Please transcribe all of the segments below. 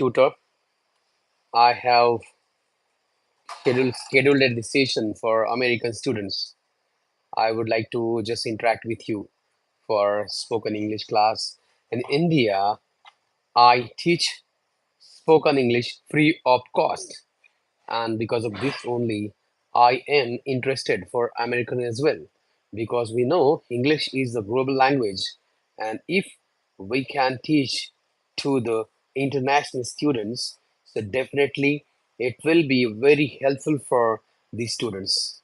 tutor. I have scheduled a session for American students. I would like to just interact with you for spoken English class. In India, I teach spoken English free of cost, and because of this only, I am interested for American as well, because we know English is the global language, and if we can teach to the international students, so definitely it will be very helpful for the students.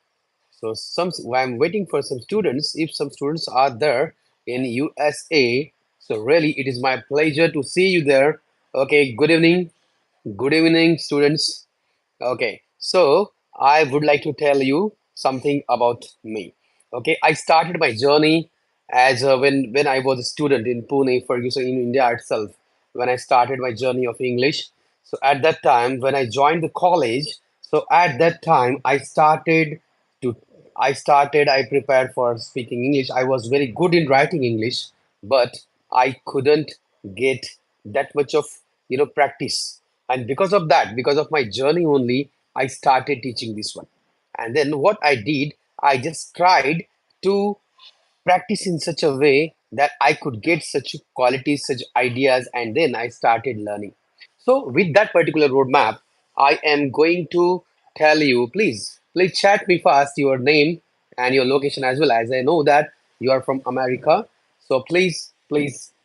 So I'm waiting for some students. If some students are there in USA, so really it is my pleasure to see you there. Okay, good evening. Good evening, students. Okay, so I would like to tell you something about me. Okay, I started my journey as when I was a student in Pune, Ferguson, in India itself. When I started my journey of English, so at that time when I joined the college, so at that time to I prepared for speaking English. I was very good in writing English, but I couldn't get that much of practice, and because of that, because of my journey only, I started teaching this one. And then what I did, I just tried to practice in such a way that I could get such qualities, such ideas, and then I started learning. So, with that particular roadmap, I am going to tell you, please chat me fast your name and your location as well, as I know that you are from America. So, please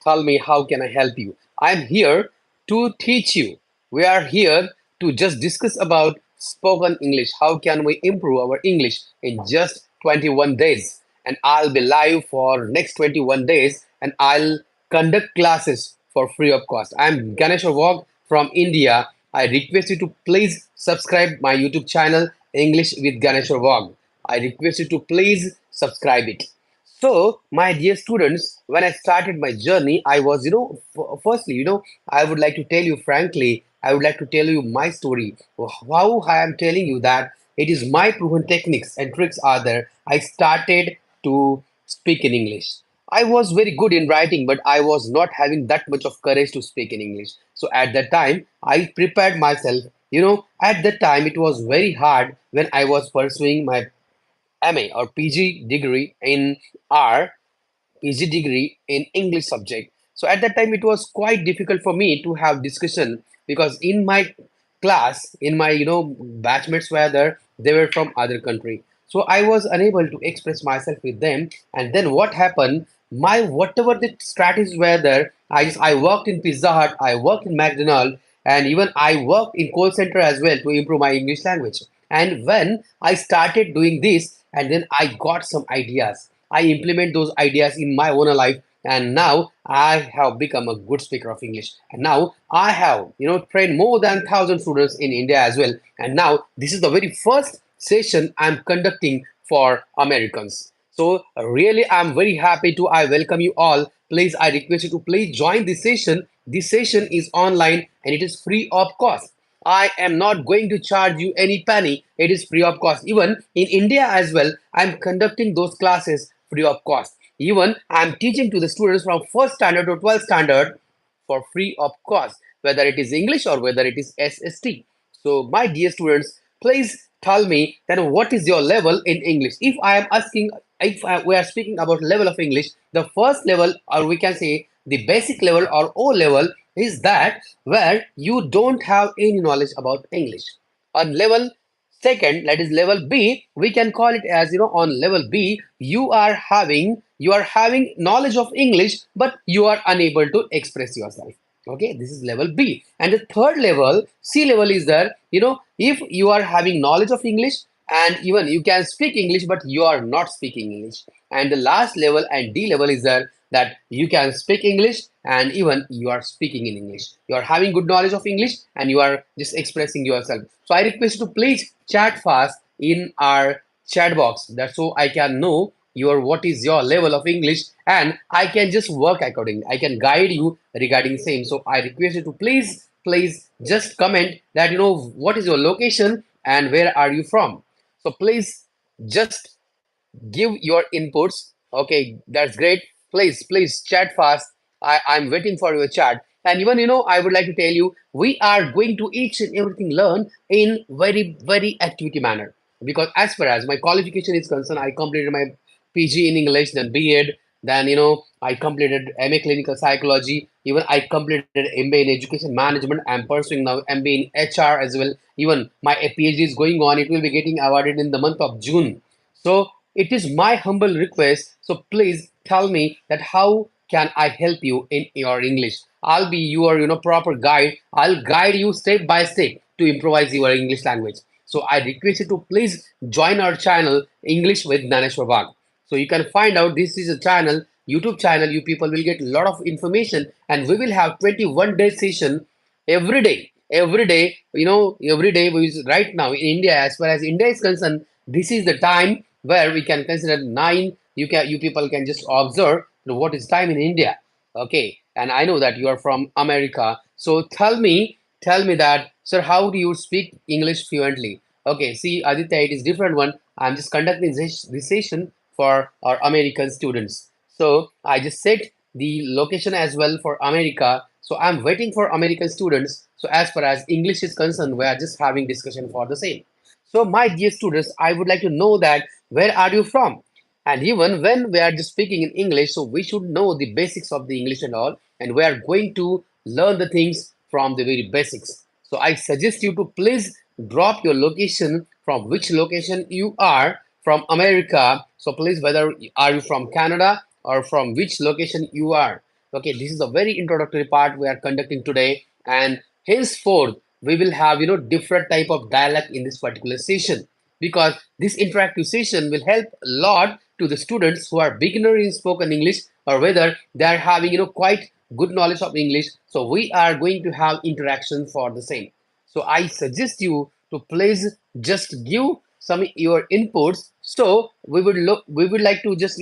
tell me how can I help you. I'm here to teach you. We are here to just discuss about spoken English. How can we improve our English in just 21 days? And I'll be live for next 21 days and I'll conduct classes for free of cost. I'm Ganesh Vog from India. I request you to please subscribe my YouTube channel English with Ganesh Vog. I request you to please subscribe it. So, my dear students, when I started my journey, I was, firstly, I would like to tell you frankly, I would like to tell you my story. How I am telling you that it is my proven techniques and tricks are there. I started to speak in English. I was very good in writing, but I was not having that much of courage to speak in English. So at that time, I prepared myself. At that time, it was very hard when I was pursuing my MA or PG degree in R, PG degree in English subject. So at that time, it was quite difficult for me to have discussion because in my class, in my batchmates were there, they were from other country. So I was unable to express myself with them. And then what happened? My whatever the strategies were there, I worked in Pizza Hut, I worked in McDonald's, and even I worked in call center as well to improve my English language. And when I started doing this, and then I got some ideas. I implement those ideas in my own life, and now I have become a good speaker of English. And now I have, trained more than 1,000 students in India as well. And now this is the very first session I'm conducting for Americans. So really, I'm very happy to I welcome you all. Please, I request you to please join this session. This session is online and it is free of cost. I am not going to charge you any penny. It is free of cost. Even in India as well, I'm conducting those classes free of cost. Even I'm teaching to the students from first standard to 12th standard for free of cost, whether it is English or whether it is SST. So, my dear students, please tell me that what is your level in English. If I am asking, if we are speaking about level of English, the first level, or we can say the basic level or O level, is that where you don't have any knowledge about English. On level second, that is level B, we can call it as on level B, you are having knowledge of English, but you are unable to express yourself. Okay, this is level B. And the third level, C level, is there, if you are having knowledge of English and even you can speak English, but you are not speaking English. And the last level and D level is there, that you can speak English and even you are speaking in English. You are having good knowledge of English and you are just expressing yourself. So I request you to please chat fast in our chat box. That's so I can know what is your level of English and I can just work accordingly. I can guide you regarding same. So I request you to please just comment that what is your location and where are you from. So please just give your inputs. Okay, that's great. Please chat fast. I'm waiting for your chat. And even, I would like to tell you, we are going to each and everything learn in very, very activity manner. Because as far as my qualification is concerned, I completed my PG in English, then B.Ed, then, I completed MA Clinical Psychology. Even I completed MBA in Education Management. I'm pursuing now MBA in HR as well. Even my PhD is going on. It will be getting awarded in the month of June. So it is my humble request. So please tell me that how can I help you in your English? I'll be your proper guide. I'll guide you step by step to improvise your English language. So I request you to please join our channel English with Naneshwar Bag. So you can find out this is a channel, YouTube channel. You people will get a lot of information, and we will have 21-day session every day. Every day, every day. Right now in India, as far as India is concerned, this is the time where we can consider 9. You people can just observe what is time in India. Okay, and I know that you are from America. So tell me that, sir, how do you speak English fluently? Okay, see, Aditya, it is different one. I'm just conducting this session for our American students. So I just set the location as well for America. So I'm waiting for American students. So as far as English is concerned, we are just having discussion for the same. So my dear students, I would like to know that where are you from? And even when we are just speaking in English, so we should know the basics of the English and all, and we are going to learn the things from the very basics. So I suggest you to please drop your location, from which location you are from America. So please, whether are you from Canada or from which location you are. Okay, this is a very introductory part we are conducting today, and henceforth we will have different type of dialect in this particular session, because this interactive session will help a lot to the students who are beginner in spoken English, or whether they are having quite good knowledge of English. So we are going to have interaction for the same. So I suggest you to please just give some your inputs. So we would like to just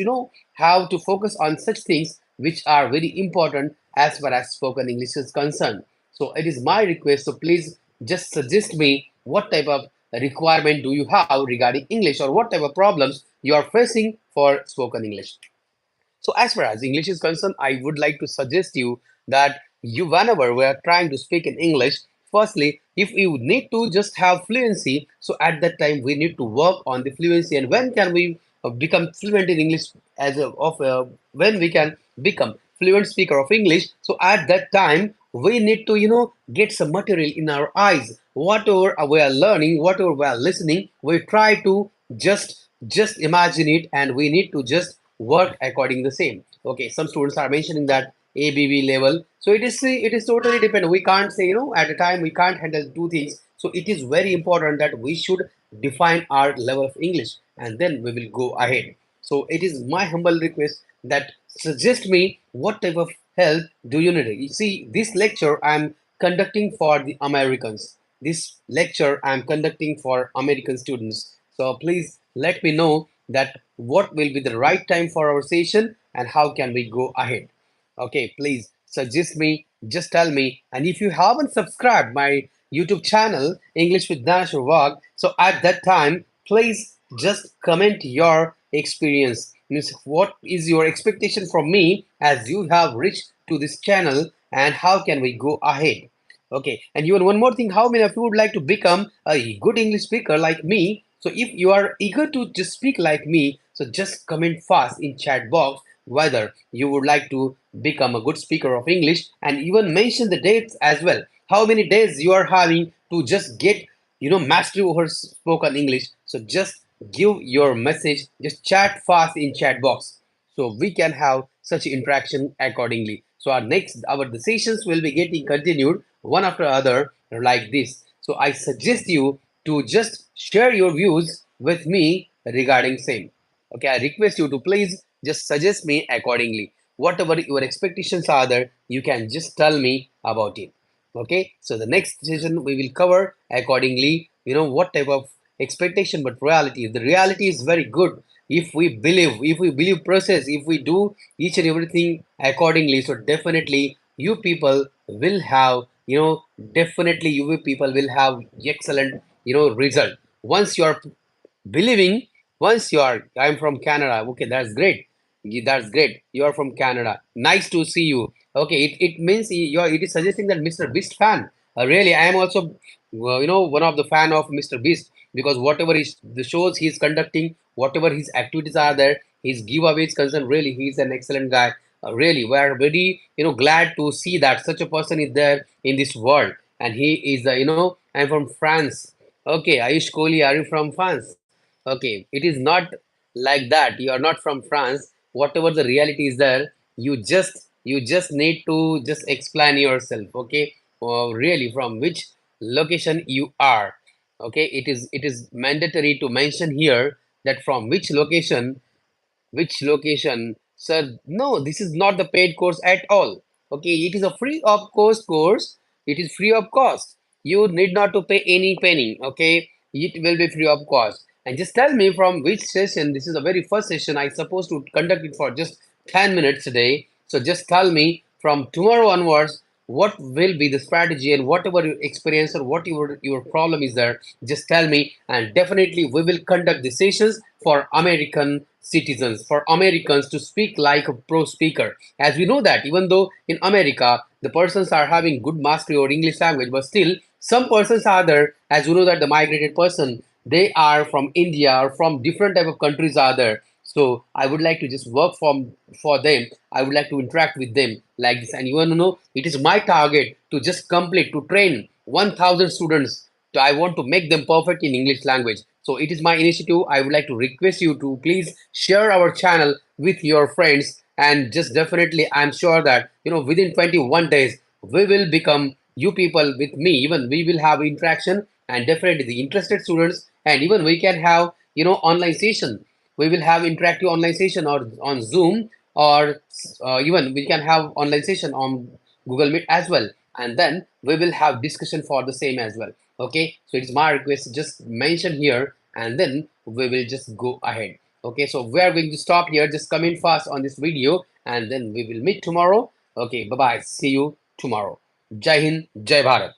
have to focus on such things which are very important as far as spoken English is concerned. So it is my request. So please just suggest me what type of requirement do you have regarding English, or what type of problems you are facing for spoken English. So as far as English is concerned, I would like to suggest you that whenever we are trying to speak in English, firstly, if you need to just have fluency, so at that time we need to work on the fluency. And when can we become fluent in English, when we can become fluent speaker of English? So at that time we need to get some material in our eyes. Whatever we are learning, whatever we are listening, we try to just imagine it, and we need to just work according the same. Okay, some students are mentioning that ABB level. So it is totally dependent. We can't say at a time we can't handle two things. So it is very important that we should define our level of English, and then we will go ahead. So it is my humble request that suggest me what type of help do you need. You see, this lecture I'm conducting for the Americans. This lecture I'm conducting for American students. So please let me know that what will be the right time for our session, and how can we go ahead. Okay, please suggest me, just tell me. And if you haven't subscribed my YouTube channel English with Dash or Vlog, so at that time please just comment your experience. Means what is your expectation from me as you have reached to this channel, and how can we go ahead. Okay, and even one more thing, how many of you would like to become a good English speaker like me? So if you are eager to just speak like me, so just comment fast in chat box whether you would like to become a good speaker of English, and even mention the dates as well. How many days you are having to just get mastery over spoken English. So just give your message, just chat fast in chat box, so we can have such interaction accordingly. So our the sessions will be getting continued one after other like this. So I suggest you to just share your views with me regarding same. Okay, I request you to please just suggest me accordingly. Whatever your expectations are there, you can just tell me about it. Okay, so the next session we will cover accordingly, what type of expectation, but reality. The reality is very good if we believe process, if we do each and everything accordingly. So definitely you people will have definitely you people will have excellent result once you are believing. Once you are, I'm from Canada. Okay, that's great. That's great. You are from Canada. Nice to see you. Okay, it means it is suggesting that Mr. Beast fan. Really, I am also, one of the fan of Mr. Beast, because whatever the shows he is conducting, whatever his activities are there, his giveaways concerned, really, he is an excellent guy. Really, we are very, glad to see that such a person is there in this world, and he is, I'm from France. Okay, Ayush Kohli, are you from France? Okay, it is not like that. You are not from France. Whatever the reality is there, you just need to just explain yourself. Okay, really, from which location you are. Okay, it is mandatory to mention here that from which location, sir? No, this is not the paid course at all. Okay, it is a free of course. It is free of cost. You need not to pay any penny. Okay, it will be free of cost. And just tell me from which session. This is the very first session. I supposed to conduct it for just 10 minutes a day. So just tell me from tomorrow onwards what will be the strategy, and whatever your experience or what your problem is there, just tell me, and definitely we will conduct the sessions for American citizens, for Americans to speak like a pro speaker. As we know that even though in America the persons are having good mastery or English language, but still some persons are there, as you know, that the migrated person, they are from India or from different type of countries are there. So I would like to just work for them. I would like to interact with them like this. And you want to know, it is my target to just complete, to train 1,000 students. So I want to make them perfect in English language. So it is my initiative. I would like to request you to please share our channel with your friends, and just definitely I'm sure that within 21 days we will become, you people with me, even we will have interaction, and definitely the interested students, and even we can have online session. We will have interactive online session or on Zoom, or even we can have online session on Google Meet as well, and then we will have discussion for the same as well. Okay, so it's my request, just mention here, and then we will just go ahead. Okay, so we are going to stop here. Just comment fast on this video, and then we will meet tomorrow. Okay, bye bye, see you tomorrow. Jai Hind, Jai Bharat.